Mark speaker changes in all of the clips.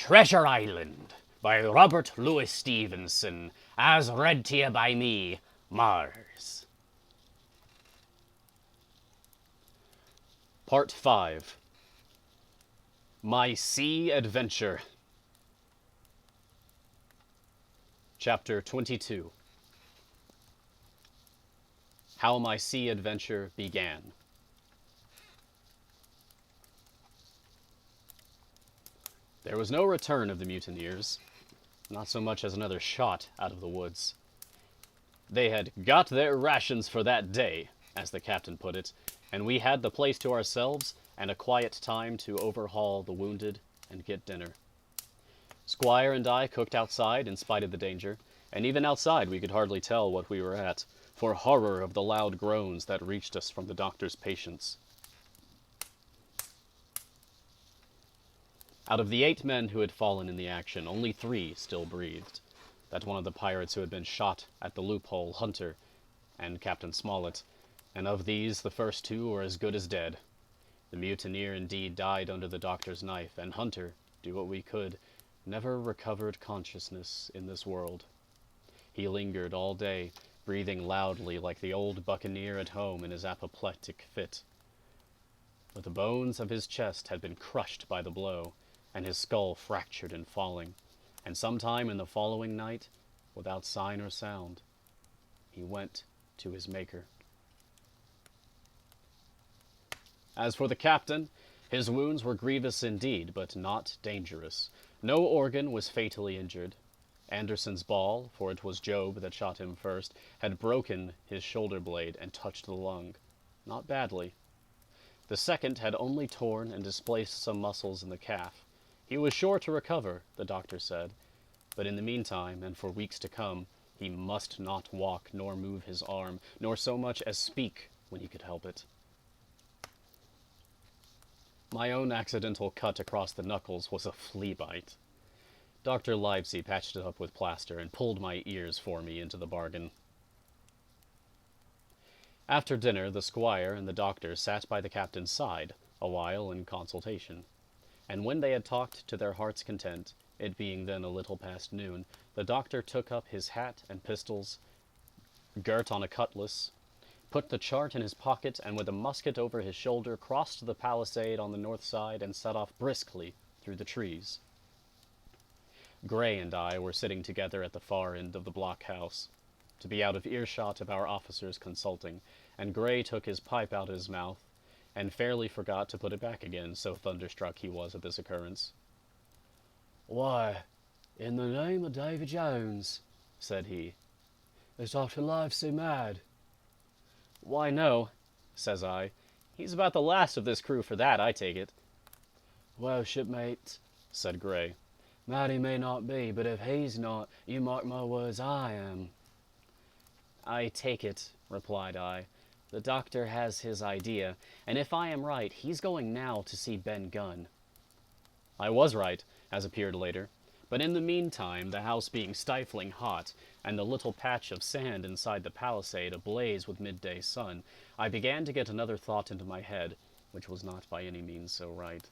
Speaker 1: Treasure Island by Robert Louis Stevenson, as read to you by me, Mars. Part 5. My Sea Adventure. Chapter 22. How my sea adventure began. There was no return of the mutineers, not so much as another shot out of the woods. They had got their rations for that day, as the captain put it, and we had the place to ourselves and a quiet time to overhaul the wounded and get dinner. Squire and I cooked outside in spite of the danger, and even outside we could hardly tell what we were at, for horror of the loud groans that reached us from the doctor's patients. Out of the 8 men who had fallen in the action, only 3 still breathed. That one of the pirates who had been shot at the loophole, Hunter, and Captain Smollett, and of these the first 2 were as good as dead. The mutineer indeed died under the doctor's knife, and Hunter, do what we could, never recovered consciousness in this world. He lingered all day, breathing loudly like the old buccaneer at home in his apoplectic fit. But the bones of his chest had been crushed by the blow, and his skull fractured in falling, and sometime in the following night, without sign or sound, he went to his Maker. As for the captain, his wounds were grievous indeed, but not dangerous. No organ was fatally injured. Anderson's ball, for it was Job that shot him first, had broken his shoulder blade and touched the lung. Not badly. The second had only torn and displaced some muscles in the calf. He was sure to recover, the doctor said, but in the meantime, and for weeks to come, he must not walk nor move his arm, nor so much as speak when he could help it. My own accidental cut across the knuckles was a flea bite. Dr. Livesey patched it up with plaster and pulled my ears for me into the bargain. After dinner, the squire and the doctor sat by the captain's side, a while in consultation. And when they had talked to their heart's content, it being then a little past noon, the doctor took up his hat and pistols, girt on a cutlass, put the chart in his pocket, and with a musket over his shoulder, crossed the palisade on the north side and set off briskly through the trees. Gray and I were sitting together at the far end of the blockhouse, to be out of earshot of our officers consulting, and Gray took his pipe out of his mouth, and fairly forgot to put it back again, so thunderstruck he was at this occurrence. "Why, in the name of Davy Jones," said he, "is Dr. Livesey mad?" "Why, no," says I. "He's about the last of this crew for that, I take it." "Well, shipmates," said Gray, "mad he may not be, but if he's not, you mark my words, I am." "I take it," replied I. "The doctor has his idea, and if I am right, he's going now to see Ben Gunn." I was right, as appeared later, but in the meantime, the house being stifling hot, and the little patch of sand inside the palisade ablaze with midday sun, I began to get another thought into my head, which was not by any means so right.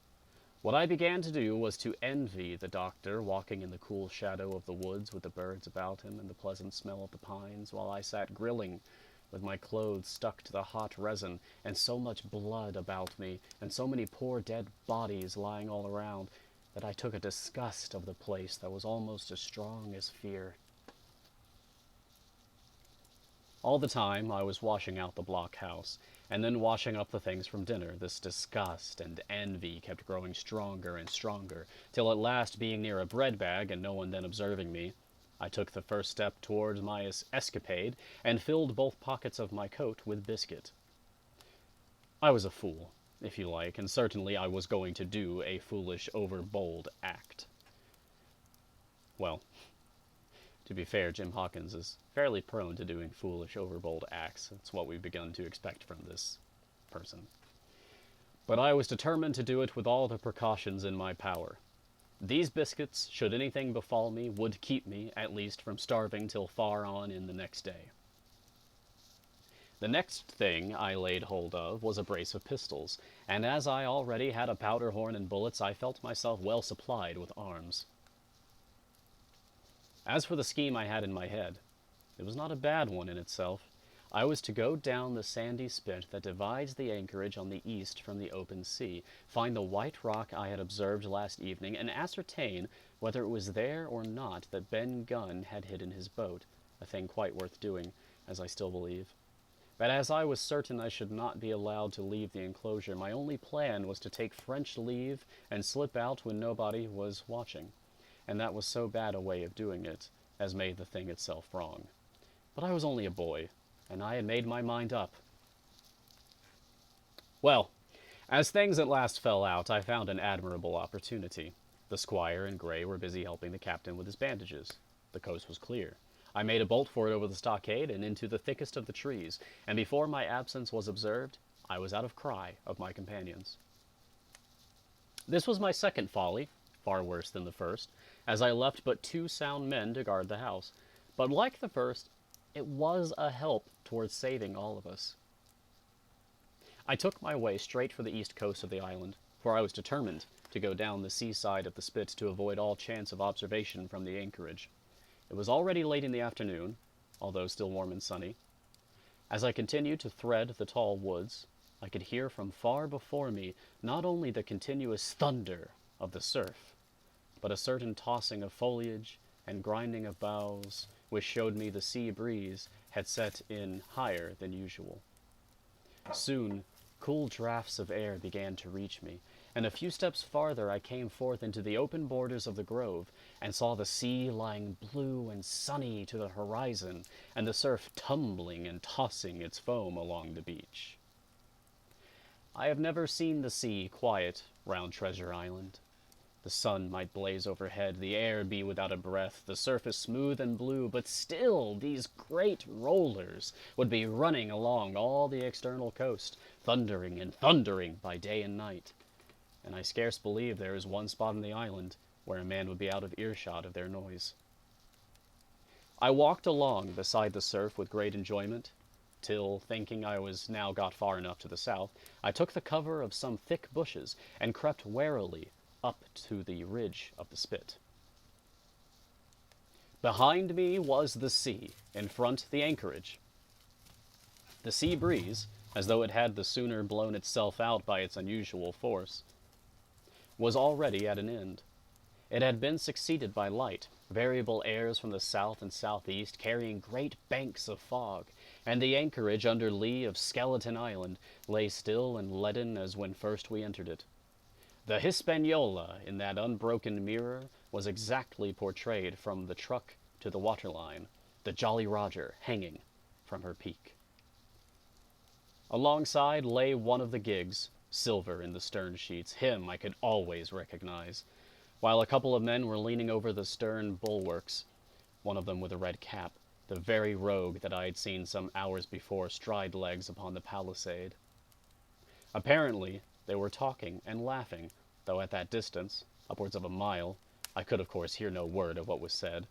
Speaker 1: What I began to do was to envy the doctor walking in the cool shadow of the woods with the birds about him and the pleasant smell of the pines, while I sat grilling with my clothes stuck to the hot resin, and so much blood about me, and so many poor dead bodies lying all around, that I took a disgust of the place that was almost as strong as fear. All the time I was washing out the blockhouse, and then washing up the things from dinner, this disgust and envy kept growing stronger and stronger, till at last, being near a bread bag, and no one then observing me, I took the first step towards my escapade, and filled both pockets of my coat with biscuit. I was a fool, if you like, and certainly I was going to do a foolish, overbold act. Well, to be fair, Jim Hawkins is fairly prone to doing foolish, overbold acts. That's what we've begun to expect from this person. But I was determined to do it with all the precautions in my power. These biscuits, should anything befall me, would keep me, at least, from starving till far on in the next day. The next thing I laid hold of was a brace of pistols, and as I already had a powder horn and bullets, I felt myself well supplied with arms. As for the scheme I had in my head, it was not a bad one in itself. I was to go down the sandy spit that divides the anchorage on the east from the open sea, find the white rock I had observed last evening, and ascertain whether it was there or not that Ben Gunn had hidden his boat, a thing quite worth doing, as I still believe. But as I was certain I should not be allowed to leave the enclosure, my only plan was to take French leave and slip out when nobody was watching, and that was so bad a way of doing it as made the thing itself wrong. But I was only a boy, and I had made my mind up. Well, as things at last fell out, I found an admirable opportunity. The squire and Gray were busy helping the captain with his bandages. The coast was clear. I made a bolt for it over the stockade and into the thickest of the trees, and before my absence was observed, I was out of cry of my companions. This was my second folly, far worse than the first, as I left but 2 sound men to guard the house. But like the first, it was a help towards saving all of us. I took my way straight for the east coast of the island, for I was determined to go down the seaside of the spit to avoid all chance of observation from the anchorage. It was already late in the afternoon, although still warm and sunny. As I continued to thread the tall woods, I could hear from far before me not only the continuous thunder of the surf, but a certain tossing of foliage and grinding of boughs, which showed me the sea breeze had set in higher than usual. Soon, cool draughts of air began to reach me, and a few steps farther I came forth into the open borders of the grove, and saw the sea lying blue and sunny to the horizon, and the surf tumbling and tossing its foam along the beach. I have never seen the sea quiet round Treasure Island. The sun might blaze overhead, the air be without a breath, the surface smooth and blue, but still these great rollers would be running along all the external coast, thundering and thundering by day and night. And I scarce believe there is one spot on the island where a man would be out of earshot of their noise. I walked along beside the surf with great enjoyment, till, thinking I was now got far enough to the south, I took the cover of some thick bushes, and crept warily up to the ridge of the spit. Behind me was the sea, in front the anchorage. The sea breeze, as though it had the sooner blown itself out by its unusual force, was already at an end. It had been succeeded by light, variable airs from the south and southeast, carrying great banks of fog, and the anchorage under lee of Skeleton Island lay still and leaden as when first we entered it. The Hispaniola in that unbroken mirror was exactly portrayed from the truck to the waterline, the Jolly Roger hanging from her peak. Alongside lay one of the gigs, silver in the stern sheets. Him I could always recognize, while a couple of men were leaning over the stern bulwarks, one of them with a red cap, the very rogue that I had seen some hours before stride legs upon the palisade. Apparently, they were talking and laughing, though at that distance, upwards of a mile, I could of course hear no word of what was said.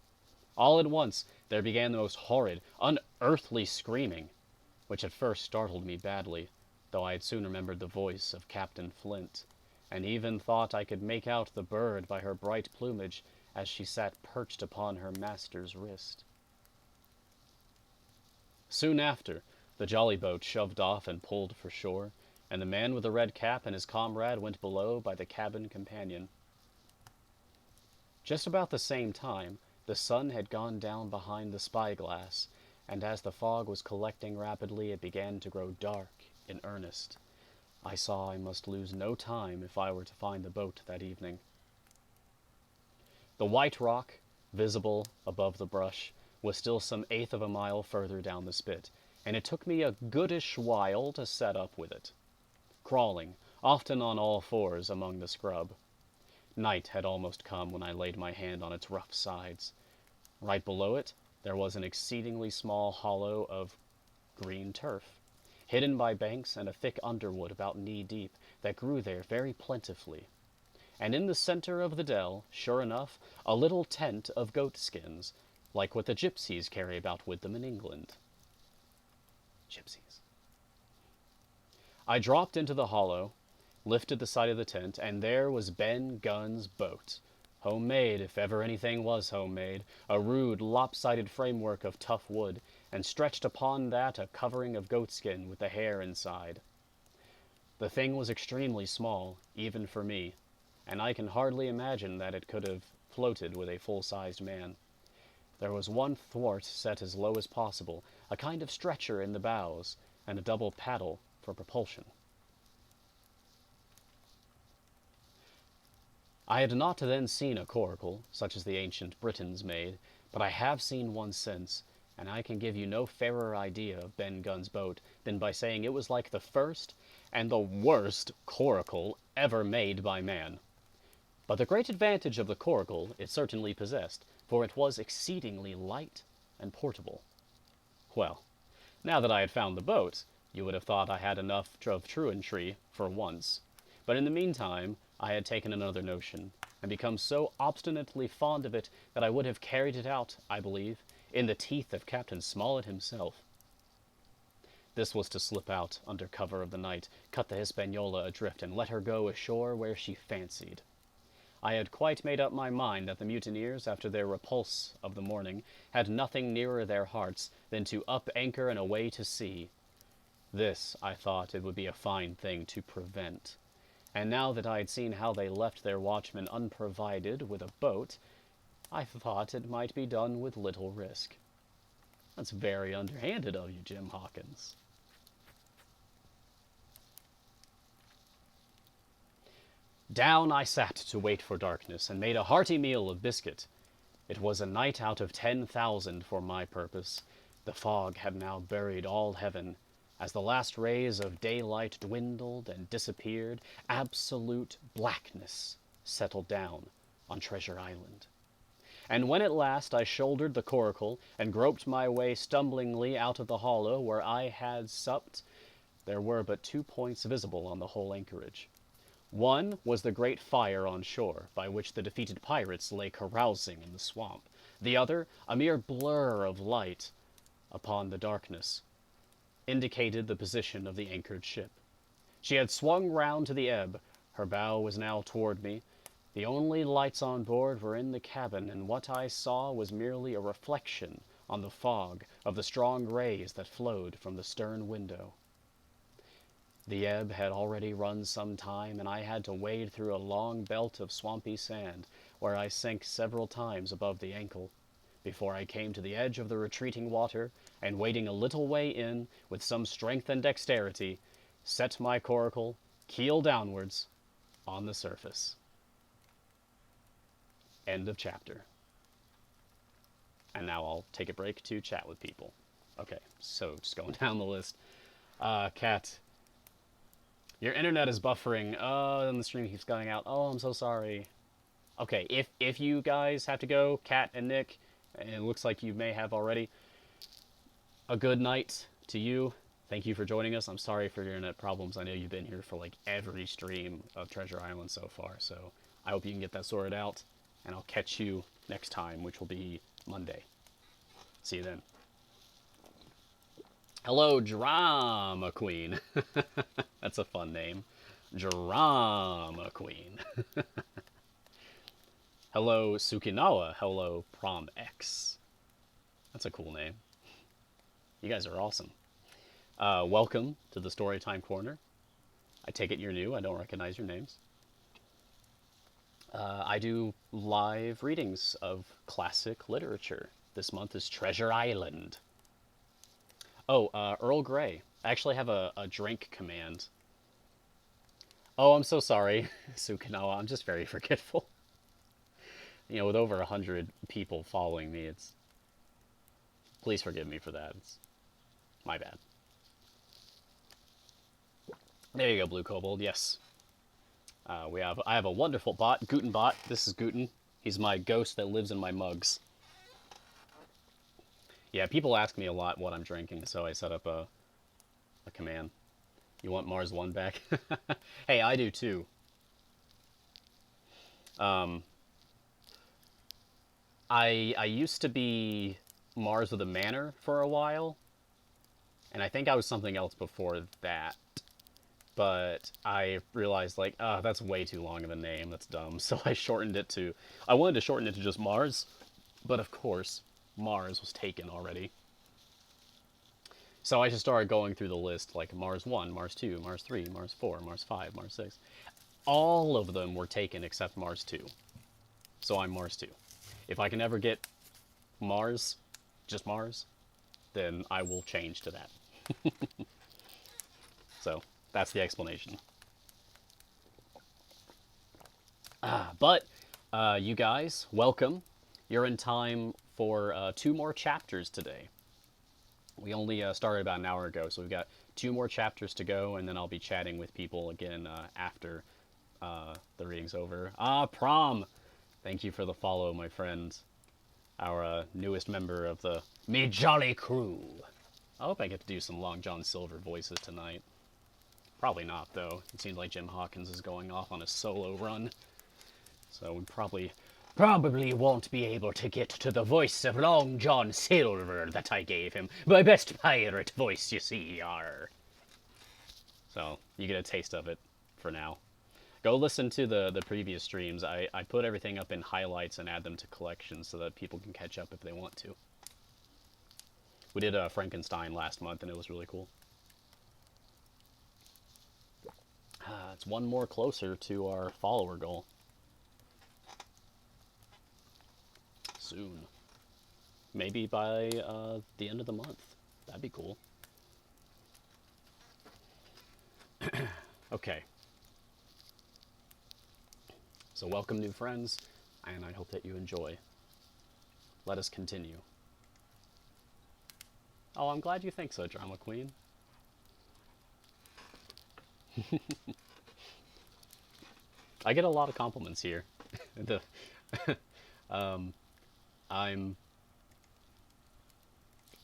Speaker 1: All at once there began the most horrid, unearthly screaming, which at first startled me badly, though I had soon remembered the voice of Captain Flint, and even thought I could make out the bird by her bright plumage as she sat perched upon her master's wrist. Soon after, the jolly boat shoved off and pulled for shore, and the man with the red cap and his comrade went below by the cabin companion. Just about the same time, the sun had gone down behind the spyglass, and as the fog was collecting rapidly, it began to grow dark in earnest. I saw I must lose no time if I were to find the boat that evening. The white rock, visible above the brush, was still some eighth of a mile further down the spit, and it took me a goodish while to set up with it, crawling, often on all fours, among the scrub. Night had almost come when I laid my hand on its rough sides. Right below it there was an exceedingly small hollow of green turf, hidden by banks and a thick underwood about knee-deep that grew there very plentifully. And in the center of the dell, sure enough, a little tent of goat-skins, like what the gypsies carry about with them in England. Gypsies. I dropped into the hollow, lifted the side of the tent, and there was Ben Gunn's boat. Homemade, if ever anything was homemade, a rude, lopsided framework of tough wood, and stretched upon that a covering of goatskin with the hair inside. The thing was extremely small, even for me, and I can hardly imagine that it could have floated with a full-sized man. There was one thwart set as low as possible, a kind of stretcher in the bows, and a double paddle for propulsion. I had not then seen a coracle, such as the ancient Britons made, but I have seen one since, and I can give you no fairer idea of Ben Gunn's boat than by saying it was like the first and the worst coracle ever made by man. But the great advantage of the coracle it certainly possessed, for it was exceedingly light and portable. Well, now that I had found the boat, you would have thought I had enough of truantry for once. But in the meantime, I had taken another notion, and become so obstinately fond of it that I would have carried it out, I believe, in the teeth of Captain Smollett himself. This was to slip out under cover of the night, cut the Hispaniola adrift, and let her go ashore where she fancied. I had quite made up my mind that the mutineers, after their repulse of the morning, had nothing nearer their hearts than to up anchor and away to sea. This, I thought, it would be a fine thing to prevent. And now that I had seen how they left their watchmen unprovided with a boat, I thought it might be done with little risk. That's very underhanded of you, Jim Hawkins. Down I sat to wait for darkness, and made a hearty meal of biscuit. It was a night out of 10,000 for my purpose. The fog had now buried all heaven. As the last rays of daylight dwindled and disappeared, absolute blackness settled down on Treasure Island. And when at last I shouldered the coracle and groped my way stumblingly out of the hollow where I had supped, there were but 2 points visible on the whole anchorage. One was the great fire on shore, by which the defeated pirates lay carousing in the swamp. The other, a mere blur of light upon the darkness, indicated the position of the anchored ship. She had swung round to the ebb. Her bow was now toward me. The only lights on board were in the cabin, and what I saw was merely a reflection on the fog of the strong rays that flowed from the stern window. The ebb had already run some time, and I had to wade through a long belt of swampy sand, where I sank several times above the ankle, before I came to the edge of the retreating water, and wading a little way in, with some strength and dexterity, set my coracle, keel downwards, on the surface. End of chapter. And now I'll take a break to chat with people. Okay, so just going down the list. Kat, your internet is buffering. Oh, and the stream keeps going out. Oh, I'm so sorry. Okay, if you guys have to go, Kat and Nick, and it looks like you may have already, a good night to you. Thank you for joining us. I'm sorry for your internet problems. I know you've been here for like every stream of Treasure Island so far, so I hope you can get that sorted out, and I'll catch you next time, which will be Monday. See you then. Hello, Drama Queen. That's a fun name. Drama Queen. Hello, Sukinawa. Hello, Prom X. That's a cool name. You guys are awesome. Welcome to the Storytime Corner. I take it you're new. I don't recognize your names. I do live readings of classic literature. This month is Treasure Island. Oh, Earl Grey. I actually have a drink command. Oh, I'm so sorry, Sukinawa. I'm just very forgetful. You know, with over 100 people following me, it's... Please forgive me for that. It's my bad. There you go, Blue Kobold. Yes. I have a wonderful bot, Gutenbot. This is Guten. He's my ghost that lives in my mugs. Yeah, people ask me a lot what I'm drinking, so I set up a command. You want Mars 1 back? Hey, I do too. I used to be Mars with a Manor for a while, and I think I was something else before that. but I realized, like, that's way too long of a name. That's dumb. So I shortened it to, I wanted to shorten it to just Mars, but of course, Mars was taken already. So I just started going through the list, like Mars 1, Mars 2, Mars 3, Mars 4, Mars 5, Mars 6. All of them were taken except Mars 2. So I'm Mars 2. If I can ever get Mars, just Mars, then I will change to that. So that's the explanation. But you guys, welcome. You're in time for 2 more chapters today. We only started about an hour ago, so we've got 2 more chapters to go, and then I'll be chatting with people again after the reading's over. Prom! Thank you for the follow, my friend. Our newest member of the Me Jolly Crew. I hope I get to do some Long John Silver voices tonight. Probably not, though. It seems like Jim Hawkins is going off on a solo run. So we probably won't be able to get to the voice of Long John Silver that I gave him. My best pirate voice, you see, are. So you get a taste of it for now. Go listen to the previous streams. I put everything up in highlights and add them to collections so that people can catch up if they want to. We did Frankenstein last month, and it was really cool. It's 1 more closer to our follower goal. Soon. Maybe by the end of the month. That'd be cool. Okay. So welcome, new friends, and I hope that you enjoy. Let us continue. Oh, I'm glad you think so, Drama Queen. I get a lot of compliments here.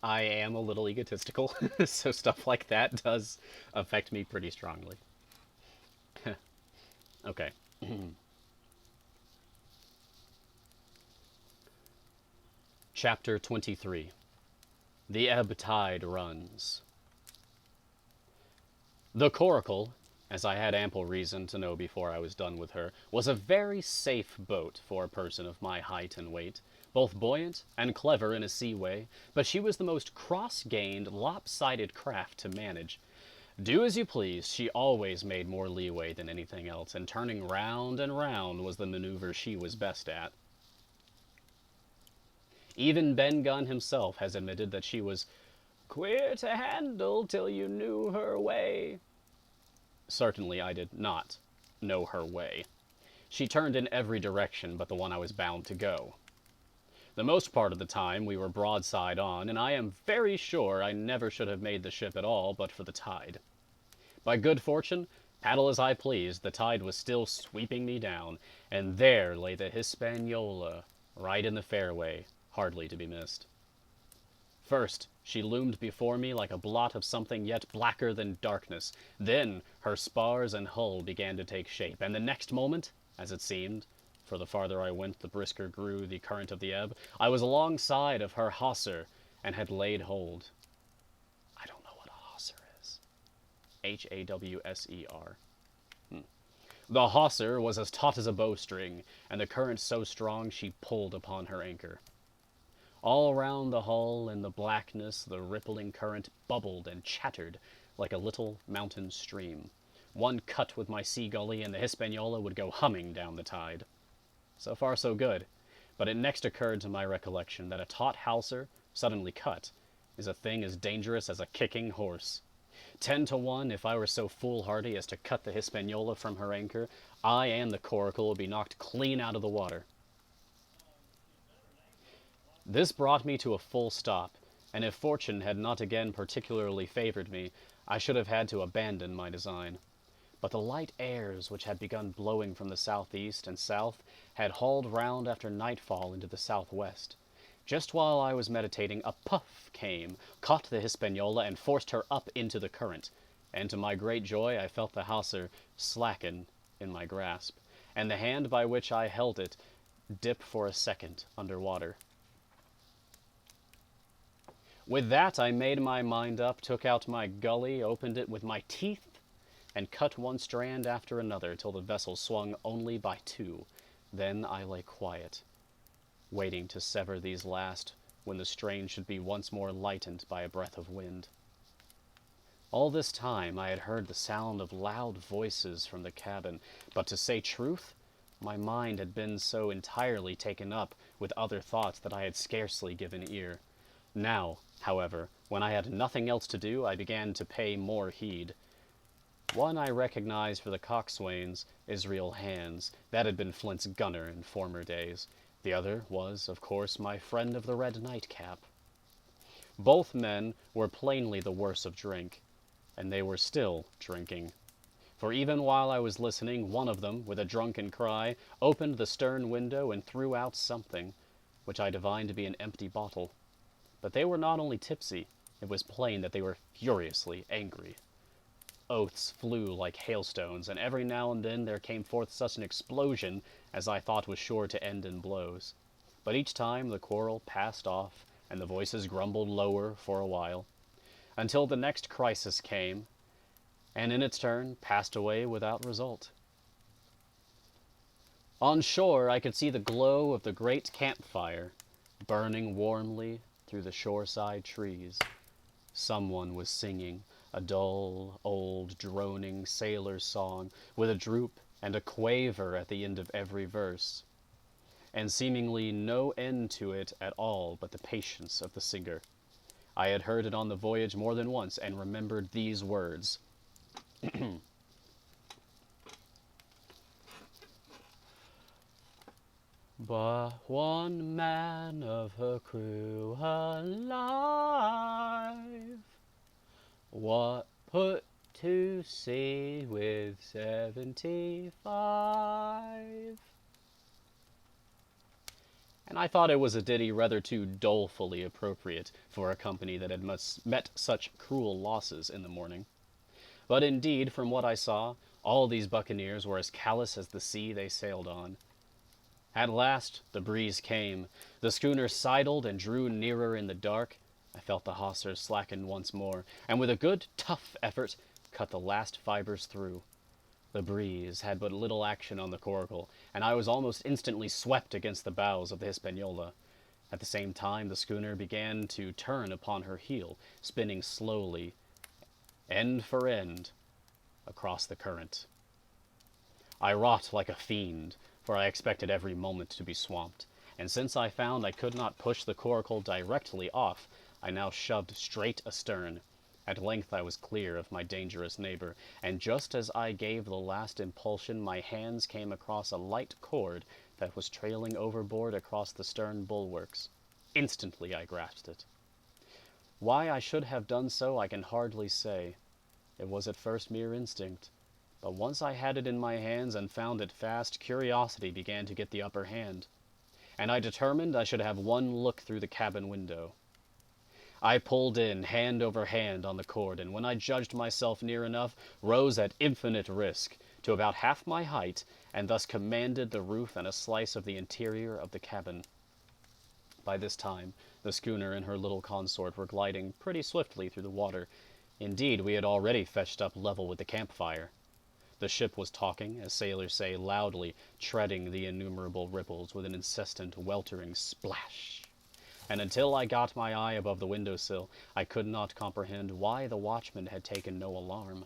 Speaker 1: I am a little egotistical, so stuff like that does affect me pretty strongly. Okay. Chapter 23. The Ebb Tide Runs. The Coracle, as I had ample reason to know before I was done with her, was a very safe boat for a person of my height and weight, both buoyant and clever in a seaway, but she was the most cross-gained, lopsided craft to manage. Do as you please, she always made more leeway than anything else, and turning round and round was the maneuver she was best at. Even Ben Gunn himself has admitted that she was queer to handle till you knew her way. Certainly I did not know her way. She turned in every direction but the one I was bound to go. The most part of the time we were broadside on, and I am very sure I never should have made the ship at all but for the tide. By good fortune, paddle as I pleased, the tide was still sweeping me down, and there lay the Hispaniola, right in the fairway, hardly to be missed. First, she loomed before me like a blot of something yet blacker than darkness. Then her spars and hull began to take shape, and the next moment, as it seemed, for the farther I went the brisker grew the current of the ebb, I was alongside of her hawser, and had laid hold. I don't know what a hawser is. Hawser. The hawser was as taut as a bowstring, and the current so strong she pulled upon her anchor. All round the hull in the blackness the rippling current bubbled and chattered like a little mountain stream. One cut with my sea gully and the Hispaniola would go humming down the tide. So far so good, but it next occurred to my recollection that a taut hawser, suddenly cut, is a thing as dangerous as a kicking horse. 10 to 1, if I were so foolhardy as to cut the Hispaniola from her anchor, I and the Coracle would be knocked clean out of the water. This brought me to a full stop, and if fortune had not again particularly favored me, I should have had to abandon my design. But the light airs which had begun blowing from the southeast and south had hauled round after nightfall into the southwest. Just while I was meditating, a puff came, caught the Hispaniola, and forced her up into the current, and to my great joy I felt the hawser slacken in my grasp, and the hand by which I held it dip for a second under water. With that I made my mind up, took out my gully, opened it with my teeth, and cut one strand after another till the vessel swung only by two. Then I lay quiet, waiting to sever these last when the strain should be once more lightened by a breath of wind. All this time I had heard the sound of loud voices from the cabin, but to say truth, my mind had been so entirely taken up with other thoughts that I had scarcely given ear. Now, however, when I had nothing else to do, I began to pay more heed. One I recognized for the coxswain's Israel Hands, that had been Flint's gunner in former days. The other was, of course, my friend of the red nightcap. Both men were plainly the worse of drink, and they were still drinking. For even while I was listening, one of them, with a drunken cry, opened the stern window and threw out something, which I divined to be an empty bottle. But they were not only tipsy, it was plain that they were furiously angry. Oaths flew like hailstones, and every now and then there came forth such an explosion as I thought was sure to end in blows. But each time the quarrel passed off, and the voices grumbled lower for a while, until the next crisis came, and in its turn passed away without result. On shore I could see the glow of the great campfire, burning warmly through the shoreside trees. Someone was singing a dull, old, droning sailor's song, with a droop and a quaver at the end of every verse, and seemingly no end to it at all but the patience of the singer. I had heard it on the voyage more than once, and remembered these words. But one man of her crew alive, what put to sea with 75? And I thought it was a ditty rather too dolefully appropriate for a company that had met such cruel losses in the morning. But indeed, from what I saw, all these buccaneers were as callous as the sea they sailed on. At last the breeze came. The schooner sidled and drew nearer in the dark. I felt the hawser slacken once more, and with a good, tough effort, cut the last fibers through. The breeze had but little action on the coracle, and I was almost instantly swept against the bows of the Hispaniola. At the same time, the schooner began to turn upon her heel, spinning slowly, end for end, across the current. I wrought like a fiend, for I expected every moment to be swamped, and since I found I could not push the coracle directly off, I now shoved straight astern. At length I was clear of my dangerous neighbor, and just as I gave the last impulsion, my hands came across a light cord that was trailing overboard across the stern bulwarks. Instantly I grasped it. Why I should have done so I can hardly say. It was at first mere instinct, but once I had it in my hands and found it fast, curiosity began to get the upper hand, and I determined I should have one look through the cabin window. I pulled in, hand over hand, on the cord, and when I judged myself near enough, rose at infinite risk to about half my height, and thus commanded the roof and a slice of the interior of the cabin. By this time, the schooner and her little consort were gliding pretty swiftly through the water. Indeed, we had already fetched up level with the campfire. The ship was talking, as sailors say, loudly, treading the innumerable ripples with an incessant weltering splash. And until I got my eye above the window-sill, I could not comprehend why the watchman had taken no alarm.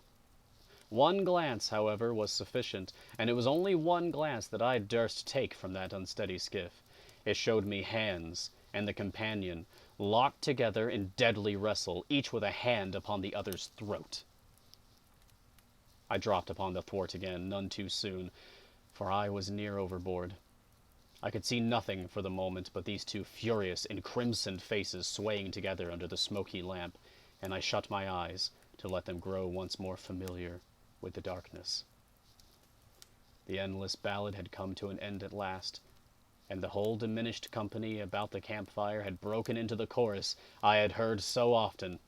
Speaker 1: One glance, however, was sufficient, and it was only one glance that I durst take from that unsteady skiff. It showed me Hands and the companion, locked together in deadly wrestle, each with a hand upon the other's throat. I dropped upon the thwart again, none too soon, for I was near overboard. I could see nothing for the moment but these two furious, encrimsoned faces swaying together under the smoky lamp, and I shut my eyes to let them grow once more familiar with the darkness. The endless ballad had come to an end at last, and the whole diminished company about the campfire had broken into the chorus I had heard so often.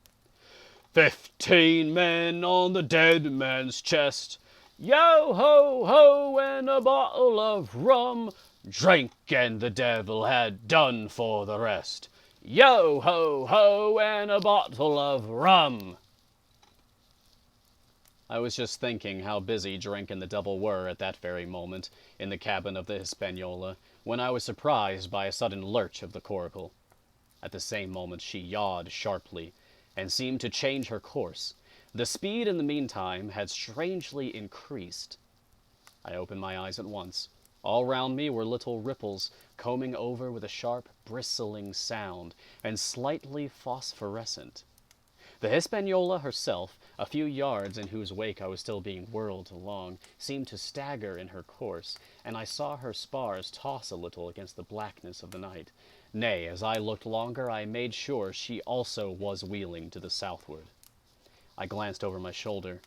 Speaker 1: 15 men on the dead man's chest, yo ho ho, and a bottle of rum, drank and the devil had done for the rest. Yo ho ho, and a bottle of rum. I was just thinking how busy Drink and the Devil were at that very moment in the cabin of the Hispaniola, when I was surprised by a sudden lurch of the coracle. At the same moment she yawed sharply, and seemed to change her course. The speed in the meantime had strangely increased. I opened my eyes at once. All round me were little ripples, combing over with a sharp, bristling sound, and slightly phosphorescent. The Hispaniola herself, a few yards in whose wake I was still being whirled along, seemed to stagger in her course, and I saw her spars toss a little against the blackness of the night. Nay, as I looked longer, I made sure she also was wheeling to the southward. I glanced over my shoulder,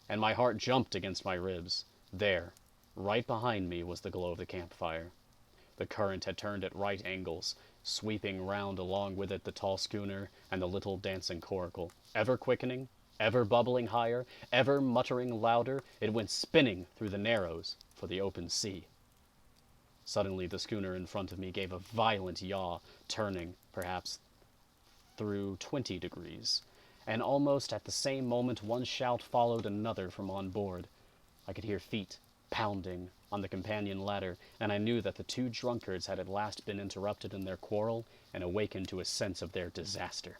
Speaker 1: and my heart jumped against my ribs. There, right behind me, was the glow of the campfire. The current had turned at right angles, sweeping round along with it the tall schooner and the little dancing coracle. Ever quickening, ever bubbling higher, ever muttering louder, it went spinning through the narrows for the open sea. Suddenly the schooner in front of me gave a violent yaw, turning, perhaps, through 20 degrees, and almost at the same moment one shout followed another from on board. I could hear feet pounding on the companion ladder, and I knew that the two drunkards had at last been interrupted in their quarrel and awakened to a sense of their disaster.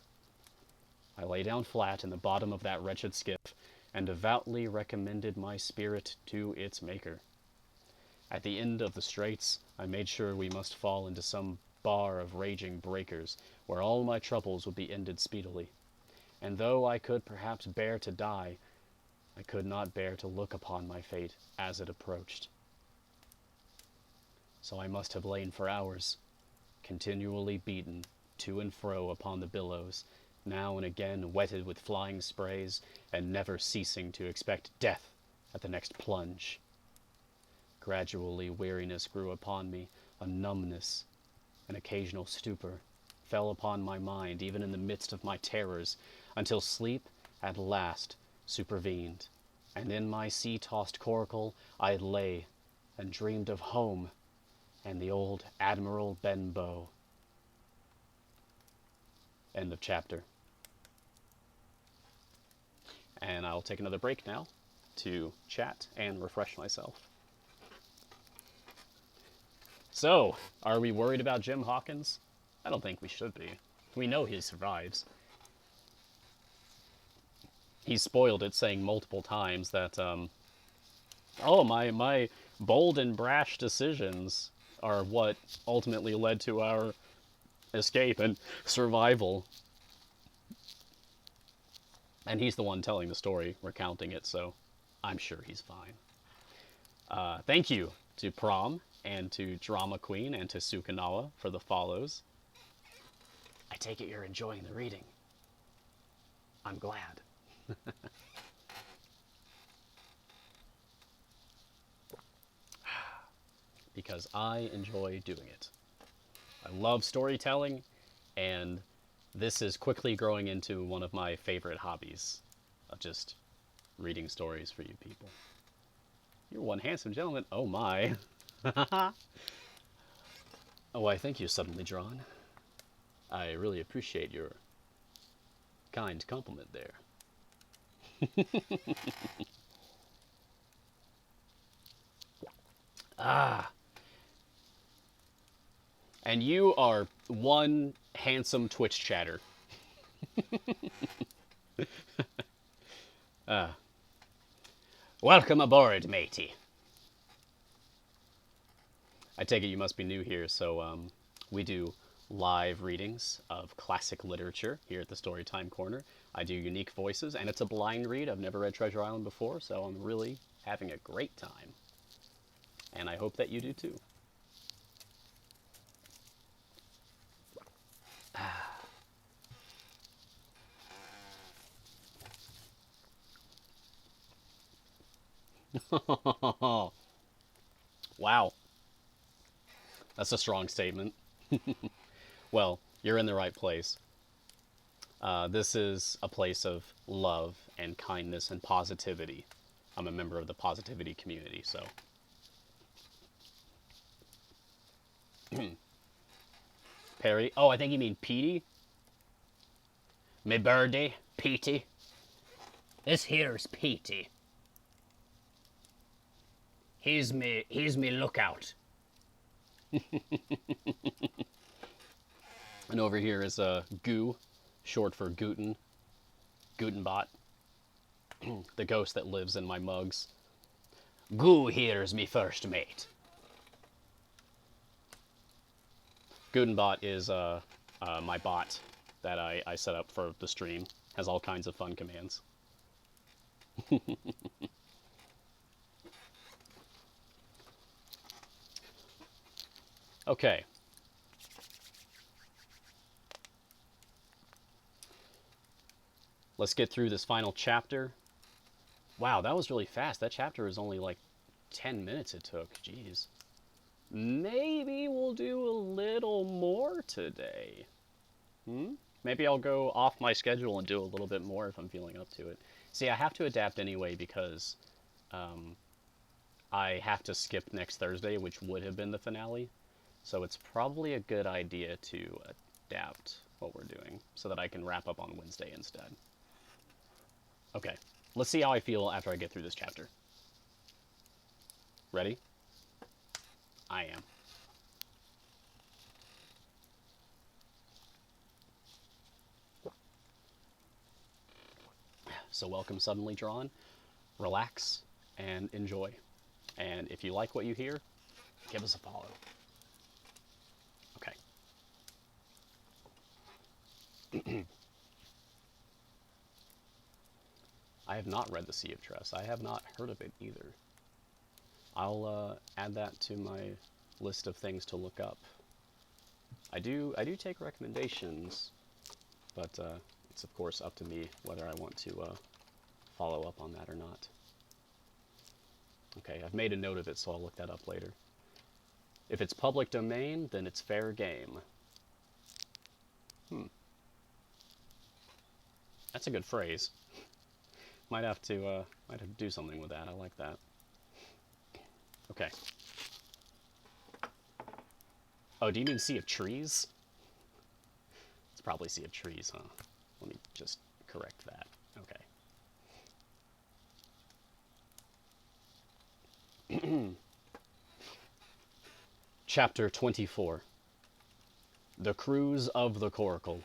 Speaker 1: I lay down flat in the bottom of that wretched skiff, and devoutly recommended my spirit to its Maker. At the end of the straits, I made sure we must fall into some bar of raging breakers, where all my troubles would be ended speedily. And though I could perhaps bear to die, I could not bear to look upon my fate as it approached. So I must have lain for hours, continually beaten to and fro upon the billows, now and again wetted with flying sprays, and never ceasing to expect death at the next plunge. Gradually weariness grew upon me, a numbness, an occasional stupor, fell upon my mind even in the midst of my terrors, until sleep at last supervened, and in my sea-tossed coracle I lay and dreamed of home and the old Admiral Benbow. End of chapter. And I'll take another break now to chat and refresh myself. So, are we worried about Jim Hawkins? I don't think we should be. We know he survives. He spoiled it, saying multiple times that, oh, my bold and brash decisions are what ultimately led to our escape and survival. And he's the one telling the story, recounting it, so I'm sure he's fine. Thank you to Prom, and to Drama Queen, and to Sukanawa for the follows. I take it you're enjoying the reading. I'm glad. Because I enjoy doing it. I love storytelling, and this is quickly growing into one of my favorite hobbies, of just reading stories for you people. You're one handsome gentleman. Oh my. Oh, I thank you, Suddenly Drawn. I really appreciate your kind compliment there. Ah. And you are one handsome Twitch chatter. Welcome aboard, matey. I take it you must be new here, so we do live readings of classic literature here at the Storytime Corner. I do unique voices, and it's a blind read. I've never read Treasure Island before, so I'm really having a great time. And I hope that you do too. Wow. That's a strong statement. Well, you're in the right place. This is a place of love and kindness and positivity. I'm a member of the positivity community, so. Perry. Oh, I think you mean Petey. Me birdie, Petey. This here's Petey.
Speaker 2: Here's me lookout.
Speaker 1: And over here is Goo, short for Guten, Gutenbot, the ghost that lives in my mugs.
Speaker 2: Goo here's me first mate.
Speaker 1: Gutenbot is my bot that I set up for the stream. Has all kinds of fun commands. Okay. Let's get through this final chapter. Wow, that was really fast. That chapter is only like 10 minutes it took. Jeez. Maybe we'll do a little more today. Maybe I'll go off my schedule and do a little bit more if I'm feeling up to it. See, I have to adapt anyway because I have to skip next Thursday, which would have been the finale. So it's probably a good idea to adapt what we're doing so that I can wrap up on Wednesday instead. Okay, let's see how I feel after I get through this chapter. Ready? I am. So welcome Suddenly Drawn, relax, and enjoy. And if you like what you hear, give us a follow. Okay. I have not read The Sea of Tress. I have not heard of it either. I'll add that to my list of things to look up. I do take recommendations, but it's of course up to me whether I want to follow up on that or not. Okay, I've made a note of it, so I'll look that up later. If it's public domain, then it's fair game. That's a good phrase. Might have to do something with that. I like that. Okay. Oh, do you mean Sea of Trees? It's probably Sea of Trees, huh? Let me just correct that. Okay. Chapter 24. The Cruise of the Coracle.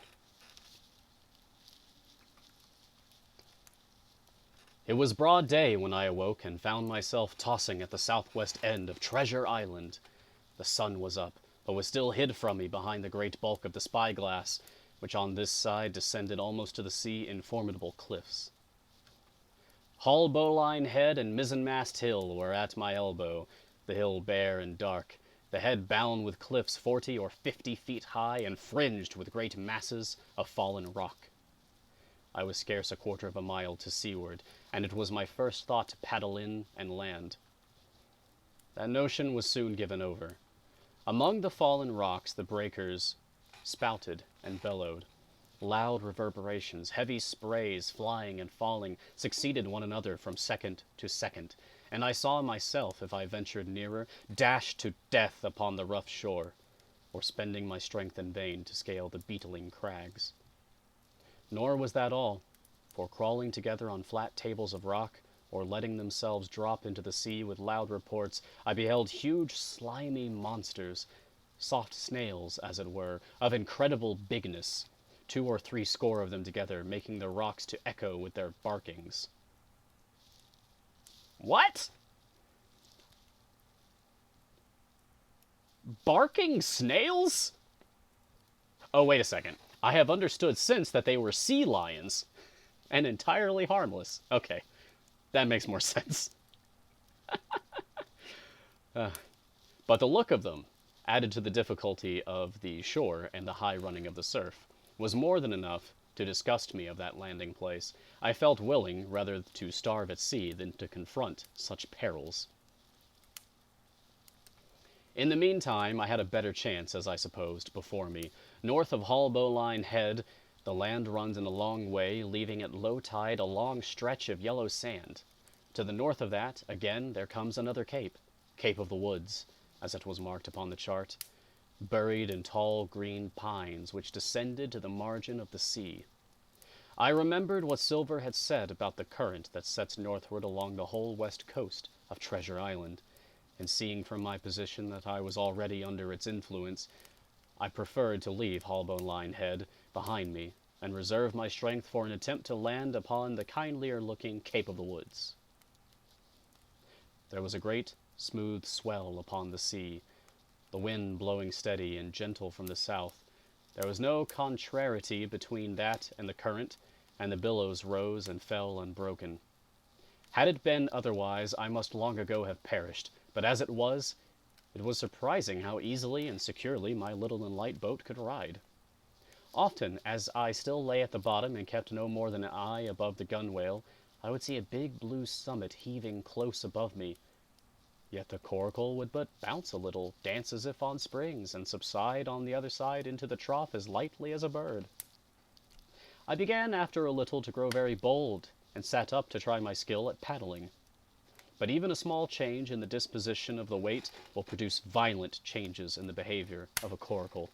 Speaker 1: It was broad day when I awoke and found myself tossing at the southwest end of Treasure Island. The sun was up, but was still hid from me behind the great bulk of the spyglass, which on this side descended almost to the sea in formidable cliffs. Hull Bowline Head and Mizzenmast Hill were at my elbow, the hill bare and dark, the head bound with cliffs 40 or 50 feet high and fringed with great masses of fallen rock. I was scarce a quarter of a mile to seaward, and it was my first thought to paddle in and land. That notion was soon given over. Among the fallen rocks the breakers spouted and bellowed. Loud reverberations, heavy sprays flying and falling, succeeded one another from second to second, and I saw myself, if I ventured nearer, dashed to death upon the rough shore, or spending my strength in vain to scale the beetling crags. Nor was that all, for crawling together on flat tables of rock, or letting themselves drop into the sea with loud reports, I beheld huge slimy monsters, soft snails, as it were, of incredible bigness, 2 or 3 score of them together, making the rocks to echo with their barkings. What? Barking snails? Oh, wait a second. I have understood since that they were sea lions, and entirely harmless. Okay, that makes more sense. But the look of them, added to the difficulty of the shore and the high running of the surf, was more than enough to disgust me of that landing place. I felt willing rather to starve at sea than to confront such perils. In the meantime, I had a better chance, as I supposed, before me. North of Hull Bowline Head, the land runs in a long way, leaving at low tide a long stretch of yellow sand. To the north of that, again, there comes another cape, Cape of the Woods, as it was marked upon the chart, buried in tall green pines which descended to the margin of the sea. I remembered what Silver had said about the current that sets northward along the whole west coast of Treasure Island, and seeing from my position that I was already under its influence, I preferred to leave Holbone Line Head behind me and reserve my strength for an attempt to land upon the kindlier-looking Cape of the Woods. There was a great, smooth swell upon the sea, the wind blowing steady and gentle from the south. There was no contrariety between that and the current, and the billows rose and fell unbroken. Had it been otherwise, I must long ago have perished, but as it was surprising how easily and securely my little and light boat could ride. Often, as I still lay at the bottom and kept no more than an eye above the gunwale, I would see a big blue summit heaving close above me. Yet the coracle would but bounce a little, dance as if on springs, and subside on the other side into the trough as lightly as a bird. I began after a little to grow very bold, and sat up to try my skill at paddling. But even a small change in the disposition of the weight will produce violent changes in the behavior of a coracle,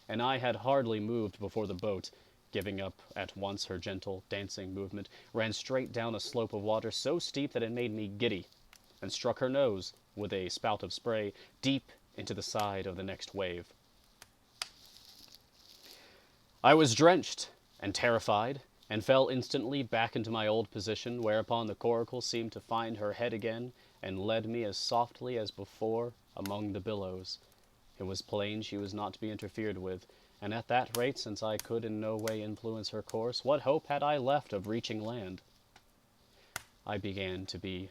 Speaker 1: and I had hardly moved before the boat, giving up at once her gentle, dancing movement, ran straight down a slope of water so steep that it made me giddy, and struck her nose, with a spout of spray, deep into the side of the next wave. I was drenched and terrified, and fell instantly back into my old position, whereupon the coracle seemed to find her head again, and led me as softly as before among the billows. It was plain she was not to be interfered with, and at that rate, since I could in no way influence her course, what hope had I left of reaching land? I began to be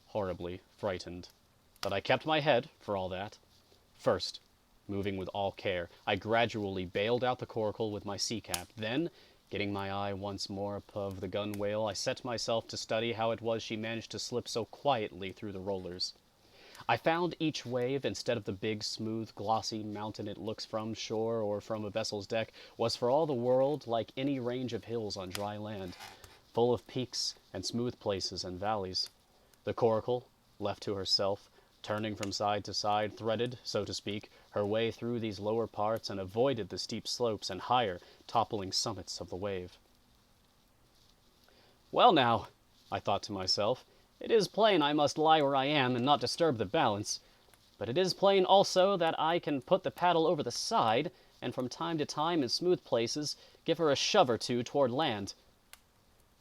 Speaker 1: horribly frightened, but I kept my head, for all that. First, moving with all care, I gradually bailed out the coracle with my sea-cap. Then, getting my eye once more above the gunwale, I set myself to study how it was she managed to slip so quietly through the rollers. I found each wave, instead of the big, smooth, glossy mountain it looks from shore or from a vessel's deck, was for all the world like any range of hills on dry land, full of peaks and smooth places and valleys. The coracle, left to herself, turning from side to side, threaded, so to speak, her way through these lower parts and avoided the steep slopes and higher, toppling summits of the wave. Well now, I thought to myself, it is plain I must lie where I am and not disturb the balance, but it is plain also that I can put the paddle over the side, and from time to time in smooth places give her a shove or two toward land.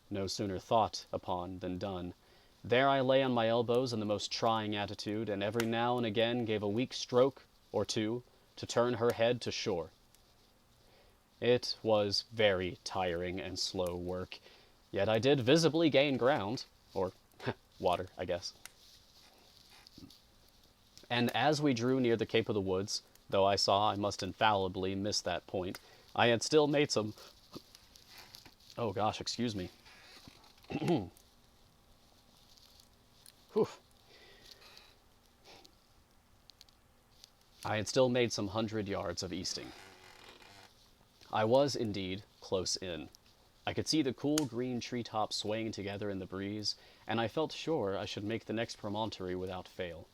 Speaker 1: No sooner thought upon than done. There I lay on my elbows in the most trying attitude, and every now and again gave a weak stroke or two to turn her head to shore. It was very tiring and slow work, yet I did visibly gain ground, or water, I guess. And as we drew near the Cape of the Woods, though I saw I must infallibly miss that point, I had still made some... Oh gosh, excuse me. Whew. I had still made some 100 yards of easting. I was, indeed, close in. I could see the cool green treetops swaying together in the breeze, and I felt sure I should make the next promontory without fail.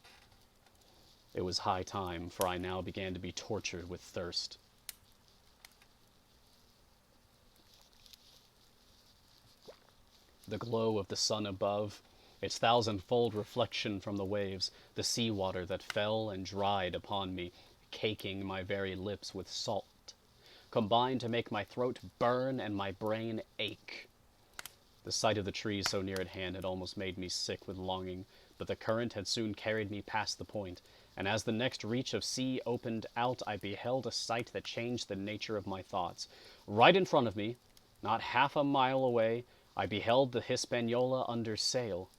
Speaker 1: It was high time, for I now began to be tortured with thirst. The glow of the sun above, its thousand-fold reflection from the waves, the sea water that fell and dried upon me, caking my very lips with salt, combined to make my throat burn and my brain ache. The sight of the trees so near at hand had almost made me sick with longing, but the current had soon carried me past the point, and as the next reach of sea opened out, I beheld a sight that changed the nature of my thoughts. Right in front of me, not half a mile away, I beheld the Hispaniola under sail.